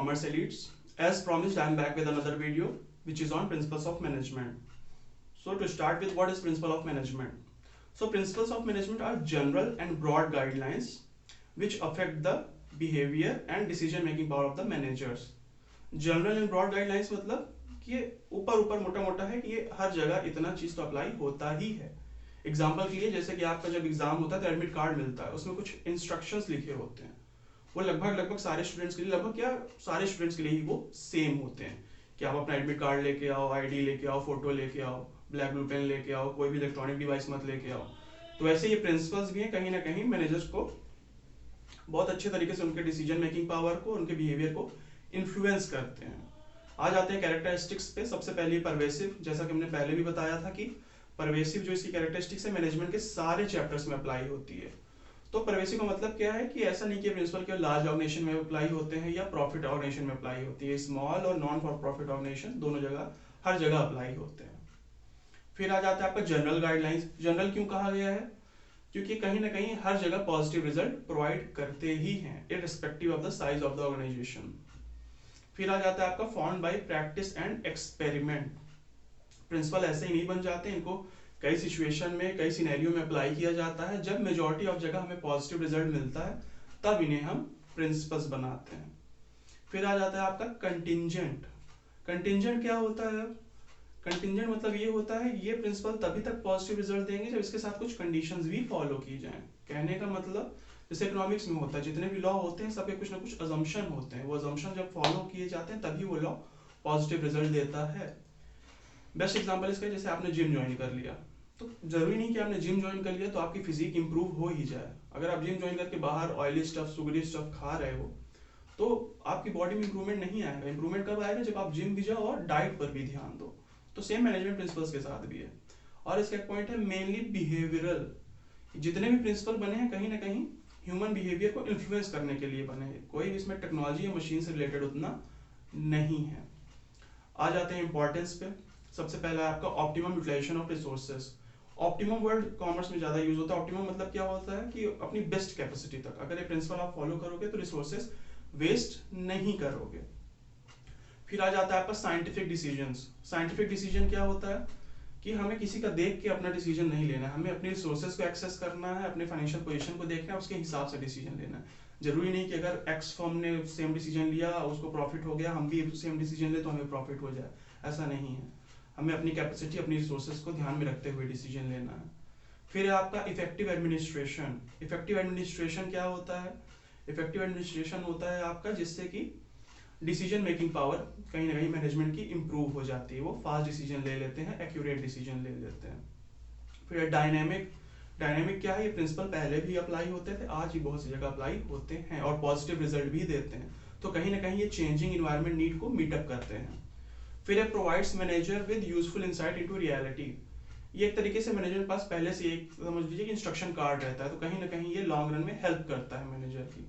commerce elites. As promised, I am back with another video which is on principles of management. So to start with, what is principle of management? So principles of management are general and broad guidelines which affect the behavior and decision making power of the managers. General and broad guidelines मतलब कि ये ऊपर ऊपर मोटा मोटा है कि ये हर जगह इतना चीज तो अप्लाई होता ही है. एग्जाम्पल के लिए, जैसे कि आपका जब एग्जाम होता है तो एडमिट कार्ड मिलता है, उसमें कुछ इंस्ट्रक्शंस लिखे होते हैं. वो लगभग सारे स्टूडेंट्स के लिए, लगभग क्या सारे स्टूडेंट्स के लिए ही वो सेम होते हैं कि आप अपना एडमिट कार्ड लेके आओ, आईडी लेके आओ, फोटो लेके आओ, ब्लैक ब्लू पेन लेके आओ, कोई भी इलेक्ट्रॉनिक डिवाइस मत लेके आओ. तो वैसे ये प्रिंसिपल्स भी हैं, कहीं ना कहीं मैनेजर्स को बहुत अच्छे तरीके से उनके डिसीजन मेकिंग पावर को, उनके बिहेवियर को इन्फ्लुएंस करते हैं. आ जाते हैं कैरेक्टरिस्टिक्स पे. सबसे पहले परवेसिव, जैसा कि हमने पहले भी बताया था कि परवेसिव जो इसकी कैरेक्टरिस्टिक्स है मैनेजमेंट के सारे चैप्टर्स में अप्लाई होती है. तो परवेसिव का मतलब क्या है कि ऐसा नहीं कि प्रिंसिपल केवल लार्ज ऑर्गेनाइजेशन में अप्लाई होते हैं या प्रॉफिट ऑर्गेनाइजेशन में अप्लाई होती है. स्मॉल और नॉन फॉर प्रॉफिट ऑर्गेनाइजेशन दोनों जगह, हर जगह अप्लाई होते हैं. फिर आ जाता है आपका जनरल गाइडलाइंस. जनरल क्यों कहा गया है? क्योंकि कहीं ना कहीं हर जगह पॉजिटिव रिजल्ट प्रोवाइड करते ही हैं, irrespective of the size of the organisation. फिर आ जाता है आपका formed by practice and experiment. Principle ऐसे ही नहीं बन जाते, इनको कई सिचुएशन में, कई सिनेरियो में अप्लाई किया जाता है. जब मेजॉरिटी ऑफ जगह हमें पॉजिटिव रिजल्ट मिलता है तब इन्हें हम प्रिंसिपल्स बनाते हैं. फिर आ जाता है आपका कंटिंजेंट. कंटिंजेंट क्या होता है? कंटिंजेंट मतलब ये होता है, ये प्रिंसिपल तभी तक पॉजिटिव रिजल्ट देंगे जब इसके साथ कुछ कंडीशंस भी फॉलो की जाएं. कहने का मतलब जैसे इकोनॉमिक्स में होता है, जितने भी लॉ होते हैं सबके कुछ ना कुछ अजम्पशन होते हैं. वो अजम्पशन जब फॉलो किए जाते हैं तभी वो लॉ पॉजिटिव रिजल्ट देता है. बेस्ट एग्जांपल इसका, जैसे आपने जिम ज्वाइन कर लिया, तो जरूरी नहीं कि आपने जिम ज्वाइन कर लिया तो आपकी फिजिक इंप्रूव हो ही जाए. अगर आप जिम ज्वाइन करके बाहर ऑयली स्टफ, सुगरी स्टफ खा रहे हो तो आपकी बॉडी में इंप्रूवमेंट नहीं आएगा. इंप्रूवमेंट कब आएगा? जब आप जिम भी जाओ और डाइट पर भी ध्यान दो. तो सेम मैनेजमेंट प्रिंसिपल्स के साथ भी है. और इसका एक पॉइंट है मेनली बिहेवियरल. जितने भी प्रिंसिपल बने हैं कहीं ना कहीं ह्यूमन बिहेवियर को इन्फ्लुएंस करने के लिए बने हैं. कोई इसमें टेक्नोलॉजी या मशीन से रिलेटेड उतना नहीं है. आ जाते हैं इंपॉर्टेंस पे. सबसे पहला है आपका optimum utilisation of resources. Optimum word commerce में ज्यादा यूज होता है. ऑप्टिमम मतलब क्या होता है कि अपनी बेस्ट कैपेसिटी तक. अगर ये प्रिंसिपल आप फॉलो करोगे तो रिसोर्सेज वेस्ट नहीं करोगे. फिर आ जाता है आपका साइंटिफिक डिसीजंस. साइंटिफिक डिसीजन क्या होता है कि हमें किसी का देख के अपना डिसीजन नहीं लेना है. हमें अपने रिसोर्सेज को एक्सेस करना है, अपने फाइनेंशियल पोजीशन को देखना है, उसके हिसाब से डिसीजन लेना है. जरूरी नहीं कि अगर एक्स फर्म ने सेम डिसीजन लिया, उसको प्रॉफिट हो गया, हम भी सेम डिसीजन ले तो हमें प्रॉफिट हो जाए. ऐसा नहीं है. हमें अपनी कैपेसिटी, अपनी रिसोर्सेज को ध्यान में रखते हुए डिसीजन लेना है. फिर है आपका इफेक्टिव एडमिनिस्ट्रेशन. इफेक्टिव एडमिनिस्ट्रेशन क्या होता है? इफेक्टिव एडमिनिस्ट्रेशन होता है आपका जिससे कि डिसीजन मेकिंग पावर कहीं ना कहीं मैनेजमेंट की इंप्रूव हो जाती है. वो फास्ट डिसीजन ले लेते हैं, एक्यूरेट डिसीजन ले लेते हैं. फिर डायनेमिक. डायनेमिक क्या है? ये प्रिंसिपल पहले भी अप्लाई होते थे, आज भी बहुत सी जगह अप्लाई होते हैं और पॉजिटिव रिजल्ट भी देते हैं. तो कहीं ना कहीं ये चेंजिंग इन्वायरमेंट नीड को मीटअप करते हैं. फिर है provides manager with useful insight into reality. ये एक तरीके से मैनेजर के पास पहले से एक समझ लीजिए कि इंस्ट्रक्शन कार्ड रहता है. तो कहीं ना कहीं ये लॉन्ग रन में हेल्प करता है मैनेजर की,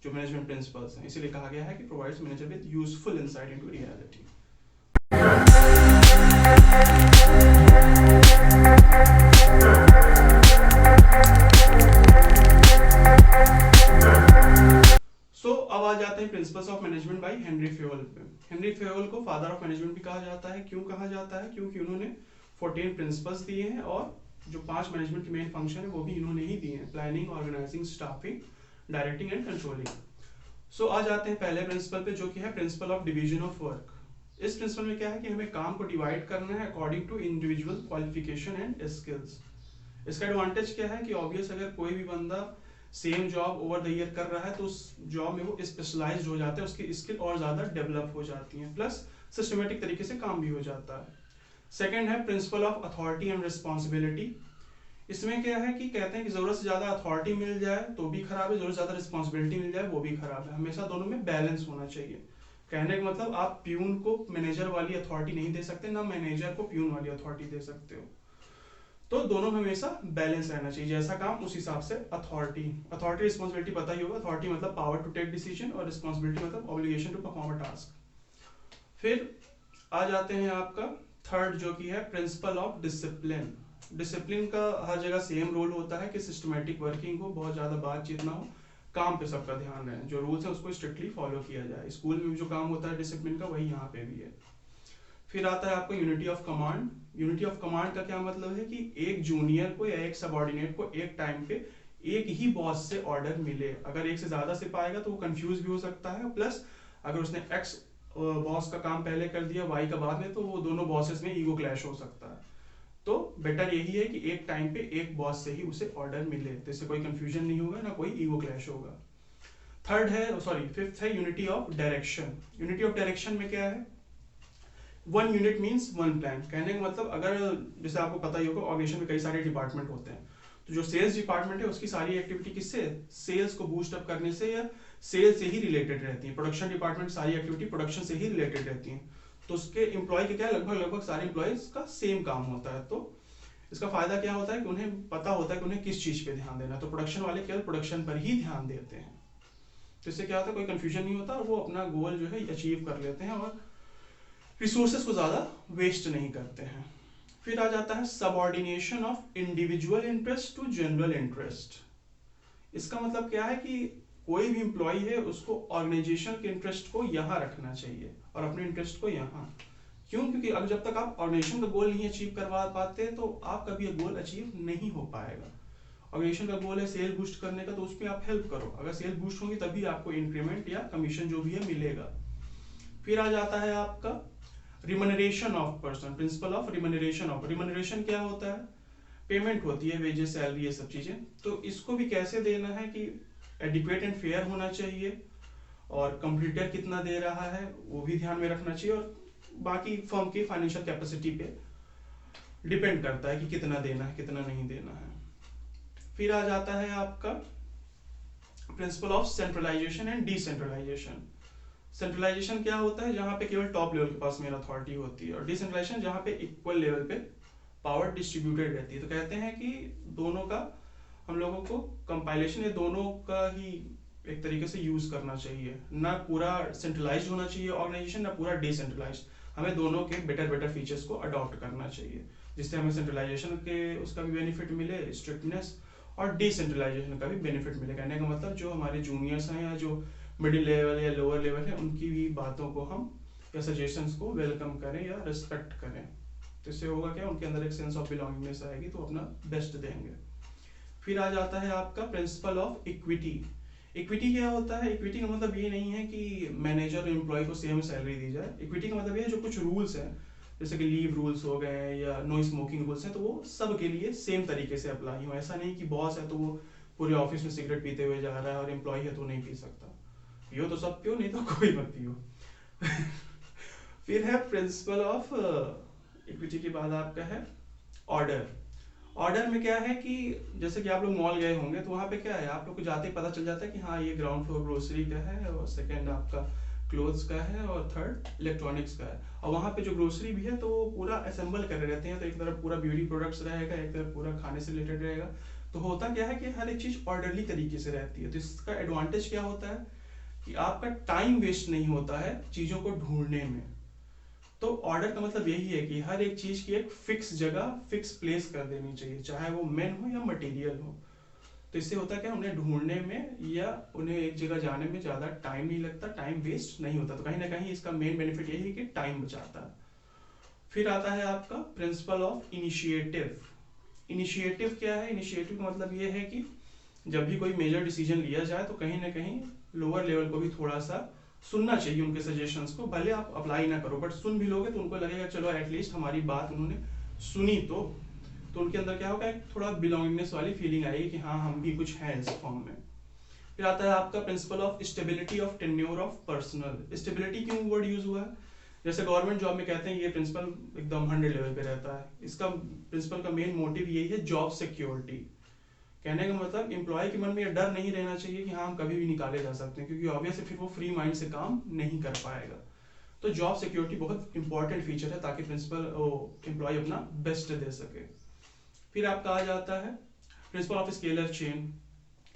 जो मैनेजमेंट प्रिंसिपल्स हैं. इसीलिए कहा गया है कि provides manager with useful insight into reality. So अब आ जाते हैं principles of management by Henri Fayol पे. हेनरी फेयोल को फादर ऑफ मैनेजमेंट भी कहा जाता है. क्यों कहा जाता है? क्योंकि उन्होंने 14 प्रिंसिपल्स दिए हैं और जो 5 मैनेजमेंट के मेन फंक्शन है वो भी इन्होंने ही दिए हैं: planning, organizing, staffing, directing and controlling. So आ जाते हैं पहले प्रिंसिपल पे, जो कि है principle of division of work. इस प्रिंसिपल में क्या है कि हमें काम को डिवाइड करना है according to individual qualification and skills. इसका एडवांटेज क्या है कि ऑब्वियस अगर कोई भी बंदा same job over the year कर रहा है तो उस जॉब में वो स्पेशलाइज्ड हो जाता है, उसकी स्किल और ज्यादा डेवलप हो जाती है, प्लस सिस्टमेटिक तरीके से काम भी हो जाता है. सेकेंड है principle of authority and responsibility. इसमें क्या है कि कहते हैं कि जरूरत से ज्यादा अथॉरिटी मिल जाए तो भी खराब है, जरूरत से ज्यादा रिस्पॉन्सिबिलिटी मिल जाए वो भी खराब है. हमेशा दोनों में बैलेंस होना चाहिए. कहने का मतलब आप प्यून को मैनेजर वाली अथॉरिटी नहीं दे सकते, ना मैनेजर को प्यून वाली अथॉरिटी दे सकते हो. तो दोनों में हमेशा बैलेंस रहना चाहिए. जैसा काम उस हिसाब से अथॉरिटी. अथॉरिटी रिस्पॉन्सिबिलिटी पता ही होगा. अथॉरिटी मतलब पावर टू टेक डिसीजन और रिस्पॉन्सिबिलिटी मतलब obligation to perform a task. फिर आ जाते हैं आपका थर्ड, जो कि है प्रिंसिपल ऑफ डिसिप्लिन. डिसिप्लिन का हर जगह सेम रोल होता है कि सिस्टमेटिक वर्किंग हो, बहुत ज्यादा बातचीत ना हो, काम पे सबका ध्यान रहे, जो रूल्स है उसको स्ट्रिक्टली फॉलो किया जाए। स्कूल में जो काम होता है डिसिप्लिन का, वही यहाँ पे भी है। फिर आता है आपका unity of command. Unity of command का क्या मतलब है कि एक जूनियर को या एक सबऑर्डिनेट को एक टाइम पे एक ही बॉस से ऑर्डर मिले। अगर एक से ज्यादा से पाएगा तो वो कंफ्यूज भी हो सकता है, प्लस अगर उसने एक्स बॉस का काम पहले कर दिया वाई का बाद में, तो वो दोनों बॉसेस में ईगो क्लैश हो सकता है। तो बेटर यही है कि एक टाइम पे एक बॉस से ही उसे ऑर्डर मिले, तो इससे कोई कंफ्यूजन नहीं होगा, ना कोई ईगो क्लैश होगा। फिफ्थ है unity of direction. Unity of direction में क्या है, one unit means one plan. कहने का मतलब, अगर जैसे आपको पता ही होगा ऑर्गेनाइजेशन में कई सारे डिपार्टमेंट होते हैं, तो जो सेल्स डिपार्टमेंट है उसकी सारी एक्टिविटी किससे, सेल्स को बूस्ट अप करने से या सेल्स से ही रिलेटेड रहती है। प्रोडक्शन डिपार्टमेंट सारी एक्टिविटी प्रोडक्शन से ही रिलेटेड रहती है, तो उसके एम्प्लॉय के क्या लगभग सारे एम्प्लॉयज का सेम काम होता है। तो इसका फायदा क्या होता है कि उन्हें पता होता है कि उन्हें किस चीज पे ध्यान देना है, तो प्रोडक्शन वाले केवल प्रोडक्शन पर ही ध्यान देते हैं। तो इससे क्या होता है, कोई कंफ्यूजन नहीं होता और वो अपना गोल जो है अचीव कर लेते हैं और रिसोर्सेस को ज्यादा वेस्ट नहीं करते हैं। फिर आ जाता है subordination of individual interest to general interest. इसका मतलब क्या है कि कोई भी एम्प्लॉय है उसको ऑर्गेनाइजेशन के इंटरेस्ट को यहाँ रखना चाहिए और अपने इंटरेस्ट को यहाँ। क्यों? क्योंकि अगर जब तक आप ऑर्गेनाइजेशन का गोल नहीं अचीव करवा पाते तो आप कभी गोल अचीव नहीं हो पाएगा। ऑर्गेनाइजेशन का गोल है सेल बूस्ट करने का, तो उसमें आप हेल्प करो। अगर सेल बूस्ट होगी तभी आपको इंक्रीमेंट या कमीशन जो भी है मिलेगा। फिर आ जाता है आपका remuneration of person, principle of remuneration of. Remuneration क्या होता है, पेमेंट होती है, वेजेस, सैलरी, ये सब चीजें। तो इसको भी कैसे देना है कि एडिक्वेट एंड फेयर होना चाहिए, और कंप्यूटर कितना दे रहा है वो भी ध्यान में रखना चाहिए, और बाकी फर्म की फाइनेंशियल कैपेसिटी पे डिपेंड करता है कि कितना देना है कितना नहीं देना है। फिर आ जाता है आपका principle of centralisation and decentralisation. Centralisation क्या होता है, जहां पे केवल टॉप लेवल के पास मेन अथॉरिटी होती है, और डिसेंट्रलाइजेशन जहां पे इक्वल लेवल पे पावर डिस्ट्रीब्यूटेड रहती है। तो कहते हैं कि दोनों का हम लोगों को कंपाइलेशन, ये दोनों का ही एक तरीके से यूज करना चाहिए। ना पूरा सेंट्रलाइज्ड होना चाहिए ऑर्गेनाइजेशन, ना पूरा डिसेंट्रलाइज्ड। हमें दोनों के बेटर फीचर्स को अडॉप्ट करना चाहिए, जिससे हमें सेंट्रलाइजेशन के उसका भी बेनिफिट मिले, स्ट्रिक्टनेस, और डिसेंट्रलाइजेशन का भी बेनिफिट मिले। कहने का मतलब जो हमारे जूनियर्स हैं या जो मिडिल लेवल या लोअर लेवल है, उनकी भी बातों को हम या सजेशंस को वेलकम करें या रिस्पेक्ट करें। तो इससे होगा क्या, उनके अंदर एक सेंस ऑफ बिलोंगिंगनेस आएगी, तो अपना बेस्ट देंगे। फिर आ जाता है आपका प्रिंसिपल ऑफ इक्विटी। इक्विटी क्या होता है, इक्विटी का मतलब ये नहीं है कि मैनेजर और एम्प्लॉय को सेम सैलरी दी जाए। इक्विटी का मतलब ये है जो कुछ रूल्स हैं, जैसे कि लीव रूल्स हो गए या नो स्मोकिंग रूल्स हैं, तो वो सब के लिए सेम तरीके से अप्लाई हो। ऐसा नहीं कि बॉस है तो वो पूरे ऑफिस में सिगरेट पीते हुए जा रहा है और एम्प्लॉय है तो नहीं पी सकता। पियो तो सब पियो, नहीं तो कोई मत पियो। फिर है प्रिंसिपल ऑफ इक्विटी के बाद आपका है ऑर्डर। ऑर्डर में क्या है कि जैसे कि आप लोग मॉल गए होंगे तो वहाँ पे क्या है, आप लोग को जाते ही पता चल जाता है कि हाँ ये ग्राउंड फ्लोर ग्रोसरी का है, और सेकंड आपका क्लोथ्स का है, और थर्ड इलेक्ट्रॉनिक्स का है। और वहाँ पे जो ग्रोसरी भी है तो वो पूरा असेंबल कर रहते हैं, तो एक तरफ पूरा ब्यूटी प्रोडक्ट्स रहेगा, एक तरफ पूरा खाने से रिलेटेड रहेगा। तो होता क्या है कि हर एक चीज ऑर्डरली तरीके से रहती है। तो इसका एडवांटेज क्या होता है कि आपका टाइम वेस्ट नहीं होता है चीजों को ढूंढने में। तो ऑर्डर का मतलब यही है कि हर एक चीज की एक फिक्स जगह, फिक्स प्लेस कर देनी चाहिए, चाहे वो मेन हो या मटेरियल हो। तो इससे होता है क्या, उन्हें ढूंढने में या उन्हें एक जगह जाने में ज्यादा टाइम नहीं लगता, टाइम वेस्ट नहीं होता। तो कहीं ना कहीं इसका मेन बेनिफिट यही है कि टाइम बचाता है। फिर आता है आपका प्रिंसिपल ऑफ इनिशिएटिव। इनिशिएटिव क्या है, इनिशिएटिव का मतलब ये है कि जब भी कोई मेजर डिसीजन लिया जाए तो कहीं ना कहीं लोअर लेवल को भी थोड़ा सा सुनना चाहिए उनके सजेशंस को। भले आप अप्लाई ना करो, बट सुन भी लोगे तो उनको लगेगा चलो एटलीस्ट हमारी बात उन्होंने सुनी। तो उनके अंदर क्या होगा, एक थोड़ा बिलोंगिंगनेस वाली फीलिंग आएगी कि हाँ हम भी कुछ हैं इस फॉर्म में। फिर आता है आपका principle of stability of tenure of personal. Stability क्यों वर्ड यूज हुआ है, जैसे गवर्नमेंट जॉब में कहते हैं ये प्रिंसिपल एकदम 100 लेवल पे रहता है। इसका प्रिंसिपल का मेन मोटिव यही है, जॉब सिक्योरिटी। कहने का मतलब एम्प्लॉय के मन में यह डर नहीं रहना चाहिए कि हाँ हम कभी भी निकाले जा सकते हैं, क्योंकि ऑब्वियसली फिर वो फ्री माइंड से काम नहीं कर पाएगा। तो जॉब सिक्योरिटी बहुत इंपॉर्टेंट फीचर है ताकि प्रिंसिपल एम्प्लॉय अपना बेस्ट दे सके। फिर आपका आ जाता है principle of scalar chain.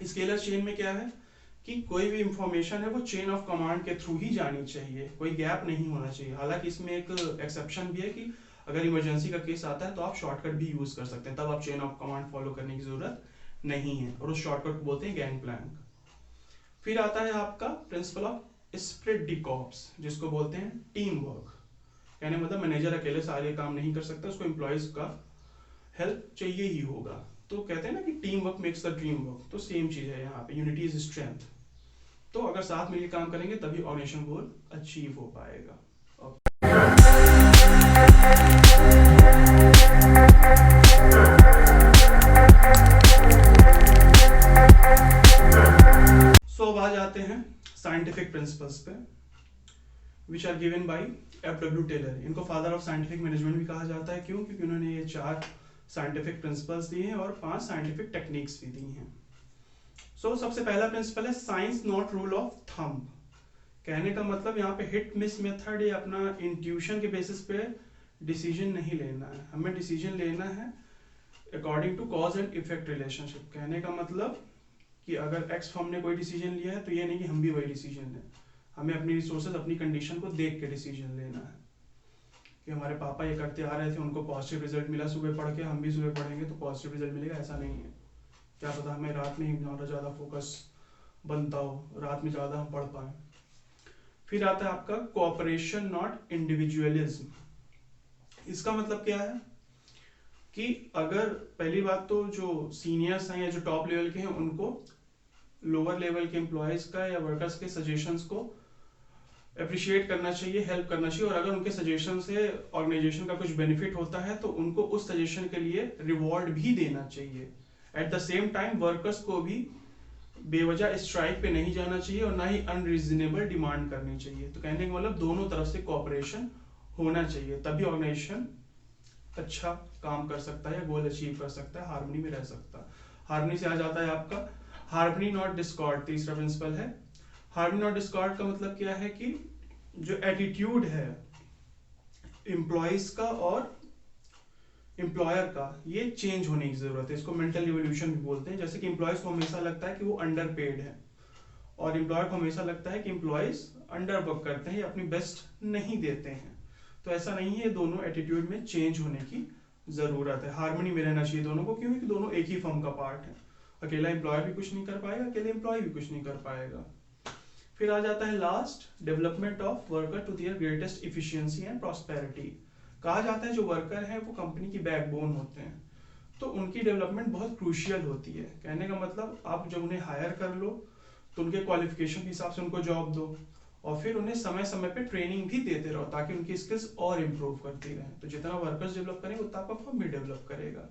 Scalar chain में क्या है कि कोई भी इंफॉर्मेशन है वो चेन ऑफ कमांड के थ्रू ही जानी चाहिए, कोई गैप नहीं होना चाहिए। हालांकि इसमें एक एक्सेप्शन भी है कि अगर इमरजेंसी का केस आता है तो आप शॉर्टकट भी यूज कर सकते हैं, तब आप चेन ऑफ कमांड फॉलो करने की जरूरत नहीं है, और उस शॉर्टकट को बोलते हैं गैंग प्लैंक। फिर आता है आपका principle of split the corps, जिसको बोलते हैं टीम वर्क। यानी मतलब मैनेजर अकेले सारे काम नहीं कर सकता, उसको एम्प्लॉयज का हेल्प चाहिए ही होगा। तो कहते हैं ना कि team work makes the dream work, तो सेम चीज है यहाँ पे, यूनिटी इज स्ट्रेंथ। तो अगर साथ मिलकर काम करेंगे तभी ऑर्गेनाइजेशन गोल अचीव हो पाएगा। सो अब आ जाते हैं साइंटिफिक प्रिंसिपल्स पे, which are given by F.W. Taylor. इनको फादर ऑफ साइंटिफिक मैनेजमेंट भी कहा जाता है। क्यों? क्योंकि उन्होंने ये 4 साइंटिफिक प्रिंसिपल्स दिए हैं और 5 साइंटिफिक टेक्निक्स भी दी हैं। सो सबसे पहला प्रिंसिपल है science not rule of thumb. कहने का मतलब यहाँ पे हिट मिस मेथड या अपना इंट्यूशन के बेसिस पे डिसीजन नहीं लेना है, हमें डिसीजन लेना है according to cause and effect relationship. कहने का मतलब कि अगर एक्स फर्म ने कोई डिसीजन लिया है तो ये नहीं कि हम भी वही डिसीजन लें, हमें अपनी रिसोर्सेज अपनी कंडीशन को देख के डिसीजन लेना है। कि हमारे पापा ये करते आ रहे थे, उनको पॉजिटिव रिजल्ट मिला सुबह पढ़ के, हम भी सुबह पढ़ेंगे तो पॉजिटिव रिजल्ट मिलेगा, ऐसा नहीं है। क्या पता हमें रात में ही ज़्यादा फोकस बनता हो, रात में ज़्यादा हम पढ़ पाए। फिर आता है आपका कोऑपरेशन नॉट इंडिविजुअलिज्म। इसका मतलब क्या है कि अगर पहली बात तो जो सीनियर्स हैं या जो टॉप लेवल के हैं उनको लोअर लेवल के एम्प्लॉयज का या वर्कर्स के सजेशंस को अप्रिशिएट करना चाहिए, हेल्प करना चाहिए, और अगर उनके सजेशन से ऑर्गेनाइजेशन का कुछ बेनिफिट होता है तो उनको उस सजेशन के लिए रिवॉर्ड भी देना चाहिए। At the same time workers को भी बेवजह स्ट्राइक पे नहीं जाना चाहिए और ना ही अनरीजनेबल डिमांड करनी चाहिए। तो कहने का मतलब दोनों तरफ से कोऑपरेशन होना चाहिए, तभी ऑर्गेनाइजेशन अच्छा काम कर सकता है या गोल अचीव कर सकता है, हार्मनी में रह सकता है। हार्मनी से आ जाता है आपका हार्मनी नॉट डिस्कॉर्ड, तीसरा प्रिंसिपल है। हार्मनी नॉट डिस्कॉर्ड का मतलब क्या है कि जो एटीट्यूड है एम्प्लॉयज का और एम्प्लॉयर का, ये चेंज होने की जरूरत है। इसको मेंटल रिवोल्यूशन भी बोलते हैं। जैसे कि एम्प्लॉयज को हमेशा लगता है कि वो अंडर पेड है और एम्प्लॉयर को हमेशा लगता है कि एम्प्लॉयज अंडर वर्क करते हैं या अपनी बेस्ट नहीं देते हैं। तो ऐसा नहीं है, दोनों एटीट्यूड में चेंज होने की जरूरत है। हार्मनी में रहना चाहिए दोनों को, क्योंकि दोनों एक ही फर्म का पार्ट है। अकेला एम्प्लॉयर भी कुछ नहीं कर पाएगा, अकेले एम्प्लॉय भी कुछ नहीं कर पाएगा। फिर आ जाता है last, development of worker to their greatest efficiency and prosperity. कहा जाता है जो वर्कर हैं वो कंपनी की बैकबोन होते हैं, तो उनकी डेवलपमेंट बहुत क्रूशियल होती है। कहने का मतलब आप जब उन्हें हायर कर लो तो उनके क्वालिफिकेशन के हिसाब से उनको जॉब दो और फिर उन्हें समय समय पे ट्रेनिंग भी देते रहो ताकि उनकी स्किल्स और इम्प्रूव करती रहें। तो जितना वर्कर्स डेवलप करेंगे उतना आपका फर्म भी डेवलप करेगा।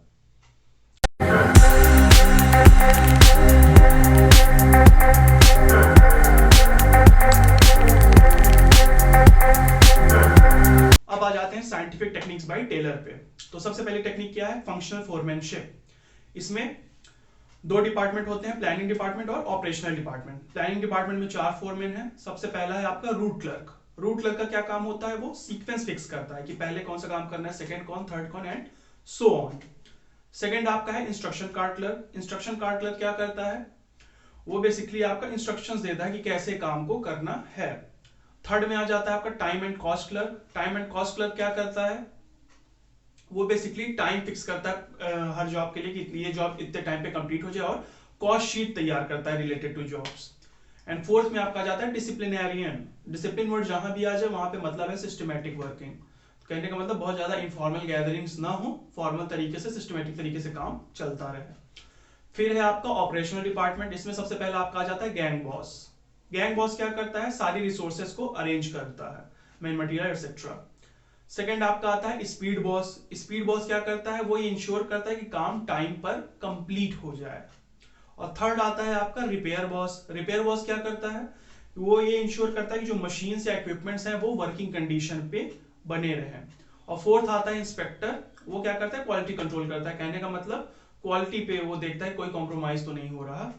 अब आ जाते हैं साइंटिफिक टेक्निक्स बाय टेलर पे। तो सबसे पहली टेक्निक क्या है? Functional foremanship. इसमें 2 डिपार्टमेंट होते हैं, प्लानिंग डिपार्टमेंट और ऑपरेशनल डिपार्टमेंट। प्लानिंग डिपार्टमेंट में 4 फोरमैन हैं। सबसे पहला है आपका रूट क्लर्क। रूट क्लर्क का क्या काम होता है? वो सीक्वेंस फिक्स करता है कि पहले कौन सा काम करना है, सेकंड कौन, थर्ड कौन एंड सो ऑन। सेकंड आपका है instruction card clerk. Instruction card clerk क्या करता है? वो बेसिकली आपका इंस्ट्रक्शंस देता है कि कैसे काम को करना है। थर्ड में आ जाता है आपका time and cost clerk. Time and cost clerk क्या करता है? वो बेसिकली टाइम फिक्स करता है हर जॉब के लिए कि ये जॉब इतने टाइम पे कंप्लीट हो जाए और कॉस्ट शीट तैयार करता है related to jobs. And fourth में आपका जाता है डिसिप्लिनरियन। डिसिप्लिन वर्ड जहां भी आ जाए वहां पे मतलब है सिस्टमैटिक वर्किंग। कहने का मतलब बहुत ज्यादा इनफॉर्मल गैदरिंग्स ना हो, फॉर्मल तरीके से सिस्टमैटिक तरीके से काम चलता रहे। फिर है आपका ऑपरेशनल डिपार्टमेंट। इसमें सबसे पहला आपका आ जाता है गैंग बॉस। गैंग बॉस क्या करता है? सारी रिसोर्सेज को अरेंज करता है, मैन मटेरियल एक्सेट्रा। सेकंड आपका आता है स्पीड बॉस। स्पीड बॉस क्या करता है? वो ये इंश्योर करता है कि काम टाइम पर कंप्लीट हो जाए। और थर्ड आता है आपका रिपेयर बॉस। रिपेयर बॉस क्या करता है? वो ये इंश्योर करता है कि जो मशीन्स या इक्विपमेंट्स हैं वो वर्किंग कंडीशन पे बने रहें। और फोर्थ आता है इंस्पेक्टर। वो क्या करता है? क्वालिटी कंट्रोल करता है। कहने का मतलब क्वालिटी पे वो देखता है कोई कॉम्प्रोमाइज तो नहीं हो रहा।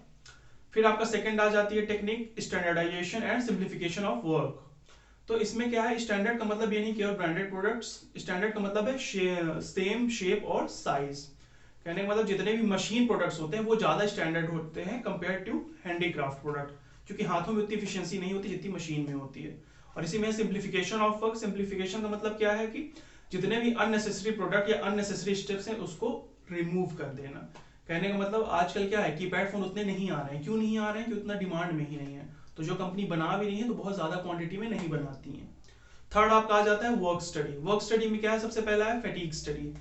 फिर आपका सेकंड आ जाती है technique standardisation and simplification of work. तो इसमें क्या है? स्टैंडर्ड का मतलब ये नहीं केवल ब्रांडेड प्रोडक्ट्स, स्टैंडर्ड का मतलब है सेम शेप और साइज। कहने का मतलब जितने भी मशीन प्रोडक्ट्स होते हैं वो ज्यादा स्टैंडर्ड होते हैं कंपेयर टू हैंडीक्राफ्ट प्रोडक्ट, क्योंकि हाथों में उतनी एफिशिएंसी नहीं होती जितनी मशीन में होती है। और इसी में सिंप्लीफिकेशन ऑफ वर्क। सिंप्लीफिकेशन का मतलब क्या है कि जितने भी अननेसेसरी प्रोडक्ट या अननेसेसरी स्टेप्स हैं उसको रिमूव कर देना। कहने का मतलब आजकल क्या है, कीपैड फोन उतने नहीं आ रहे हैं। क्यों नहीं आ रहे हैं? कि उतना डिमांड में ही नहीं है। तो जो कंपनी बना भी रही है तो बहुत ज्यादा क्वांटिटी में नहीं बनाती है। थर्ड आपका आ जाता है वर्क स्टडी। वर्क स्टडी में क्या है? सबसे पहला है फैटीग स्टडी।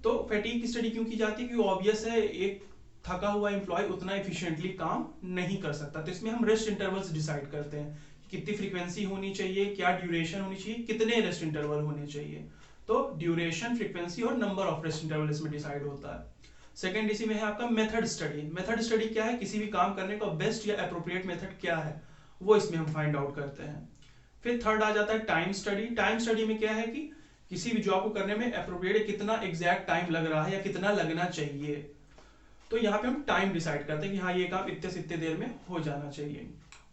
तो फैटीग की स्टडी क्यों की जाती है? क्योंकि ऑब्वियस है एक थका हुआ एम्प्लॉय उतना एफिशिएंटली काम नहीं कर सकता। तो इसमें हम रेस्ट इंटरवल्स डिसाइड करते हैं, कितनी फ्रीक्वेंसी होनी चाहिए, क्या ड्यूरेशन होनी चाहिए, कितने रेस्ट इंटरवल होने चाहिए। तो ड्यूरेशन, फ्रीक्वेंसी और नंबर ऑफ रेस्ट इंटरवल इसमें डिसाइड होता है। सेकेंड इसी में है आपका मेथड स्टडी। मेथड स्टडी क्या है? किसी भी काम करने का बेस्ट या अप्रोप्रिएट मेथड क्या है, वो इसमें हम फाइंड आउट करते हैं। फिर थर्ड आ जाता है टाइम स्टडी। टाइम स्टडी में क्या है कि किसी भी जॉब को करने में अप्रोप्रिएट कितना एग्जैक्ट टाइम लग रहा है या कितना लगना चाहिए। तो यहाँ पे हम टाइम डिसाइड करते हैं कि हाँ ये काम इतने से इतने देर में हो जाना चाहिए।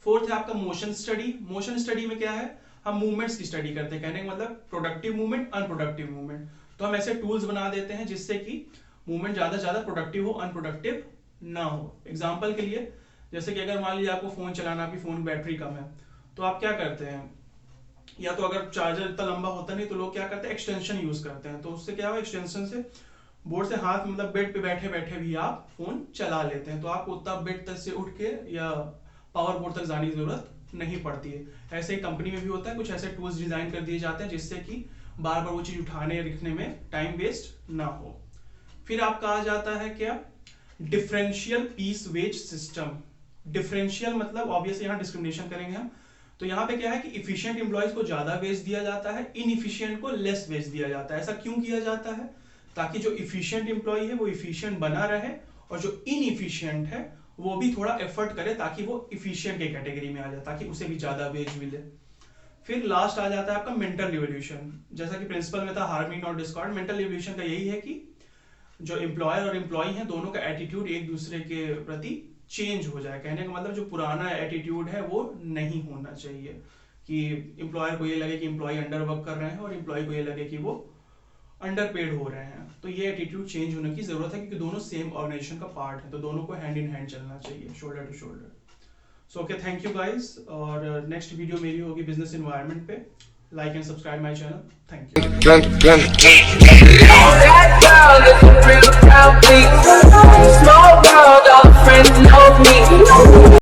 फोर्थ है आपका मोशन स्टडी। मोशन स्टडी में क्या है? हम मूवमेंट्स की स्टडी करते हैं। कहने का मतलब प्रोडक्टिव मूवमेंट, अनप्रोडक्टिव मूवमेंट। तो हम ऐसे टूल्स बना देते हैं जिससे कि मूवमेंट ज्यादा प्रोडक्टिव हो, अनप्रोडक्टिव ना हो। एग्जाम्पल के लिए जैसे कि अगर मान लीजिए आपको फोन चलाना, आपकी फोन बैटरी कम है, तो आप क्या करते हैं? या तो अगर चार्जर इतना लंबा होता नहीं तो लोग क्या करते हैं? एक्सटेंशन यूज करते हैं। तो उससे क्या हो, एक्सटेंशन से बोर्ड से हाथ, मतलब बेड पे बैठे बैठे भी आप फोन चला लेते हैं। तो आपको उतना बेड तक से उठ के या पावर बोर्ड तक जाने की जरूरत नहीं पड़ती है। ऐसे ही कंपनी में भी होता है, कुछ ऐसे टूल्स डिजाइन कर दिए जाते हैं जिससे कि बार बार वो चीज उठाने रखने में टाइम वेस्ट ना हो। फिर आपका आ जाता है क्या? Differential piece wage system. Differential मतलब ऑब्वियसली यहाँ डिस्क्रिमिनेशन करेंगे हम। तो यहाँ पे क्या है कि इफिशिएंट एम्प्लॉयज को ज्यादा वेज दिया जाता है, इनइफिशिएंट को लेस वेज दिया जाता है। ऐसा क्यों किया जाता है? ताकि जो इफिशिएंट एम्प्लॉय है वो इफिशिएंट बना रहे और जो इनइफिशिएंट है वो भी थोड़ा एफर्ट करे ताकि वो इफिशिएंट के कैटेगरी में आ जाए, ताकि उसे भी ज्यादा वेज मिले। फिर लास्ट आ जाता है आपका मेंटल रिवोल्यूशन। जैसा कि प्रिंसिपल में था harmony not Discord, mental revolution का यही है कि जो एम्प्लॉयर और एम्प्लॉय हैं दोनों का एटीट्यूड एक दूसरे के प्रति चेंज हो जाए। कहने का मतलब जो पुराना एटीट्यूड है वो नहीं होना चाहिए कि एम्प्लॉयर को ये लगे कि एम्प्लॉय अंडर वर्क कर रहे हैं और एम्प्लॉय को ये लगे कि वो अंडर पेड हो रहे हैं। तो ये एटीट्यूड चेंज होने की जरूरत है क्योंकि दोनों सेम ऑर्गेनाइजेशन का पार्ट है। तो दोनों को हैंड इन हैंड चलना चाहिए, shoulder to shoulder. So okay, thank you guys. और नेक्स्ट वीडियो मेरी होगी बिजनेस एनवायरनमेंट पे। Like and subscribe my channel. Thank you.